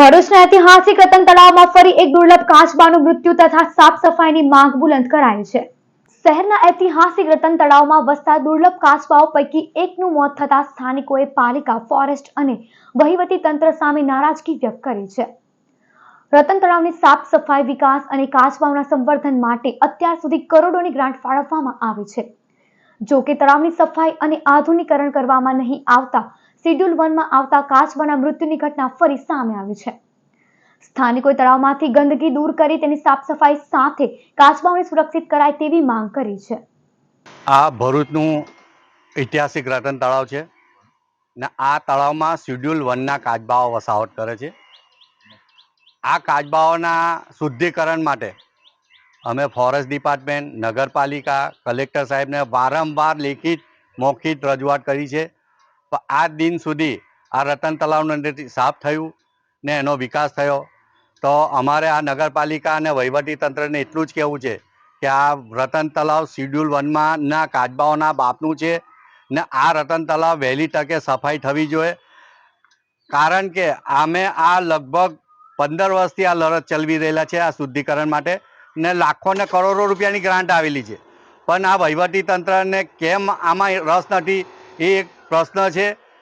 ભરૂચના ઐતિહાસિક રતન તળાવમાં ફરી એક દુર્લભ કાચબાનું મૃત્યુ તથા સાફ સફાઈની માંગ બુલંદ કરાઈ છે। શહેરના ઐતિહાસિક રતન તળાવમાં વસતા દુર્લભ કાચબાઓ પૈકી એકનું મોત થતા સ્થાનિકોએ પાલિકા, ફોરેસ્ટ અને વહીવટી તંત્ર સામે નારાજગી વ્યક્ત કરી છે। રતન તળાવની સાફ સફાઈ, વિકાસ અને કાચબાઓના સંવર્ધન માટે અત્યાર સુધી કરોડોની ગ્રાન્ટ ફાળવવામાં આવી છે। જો કે તળાવની સફાઈ અને આધુનિકરણ કરવામાં નહીં આવતા શેડ્યુલ 1 માં આવતા કાચબાના મૃત્યુની ઘટના ફરી સામે આવી છે। સ્થાનિકોએ તળાવમાંથી ગંદકી દૂર કરી તેની સાફ સફાઈ સાથે કાચબાઓને સુરક્ષિત કરાય તેવી માંગ કરી છે। આ ભરૂચનું ઐતિહાસિક રતન તળાવ છે ને આ તળાવમાં શેડ્યુલ 1 ના કાચબાઓ વસાહત કરે છે। આ કાચબાઓના શુદ્ધિકરણ માટે અમે ફોરેસ્ટ ડિપાર્ટમેન્ટ, નગરપાલિકા, કલેક્ટર સાહેબને વારંવાર લેખિત મૌખિક રજૂઆત કરી છે, પણ આ દિન સુધી આ રતન તળાવનું સાફ થયું ને એનો વિકાસ થયો તો અમારે આ નગરપાલિકા અને વહીવટી તંત્રને એટલું જ કહેવું છે કે આ રતન તળાવ શેડ્યુલ 1 માં ના કાચબાઓના બાપનું છે ને આ રતન તળાવ વહેલી તકે સફાઈ થવી જોઈએ। કારણ કે અમે આ લગભગ 15 વર્ષથી આ લડત ચલાવી રહેલા છે આ શુદ્ધિકરણ માટે ને લાખો ને કરોડો રૂપિયાની ગ્રાન્ટ આવેલી છે, પણ આ વહીવટી તંત્રને કેમ આમાં રસ નથી એ એક પ્રશ્ન છે।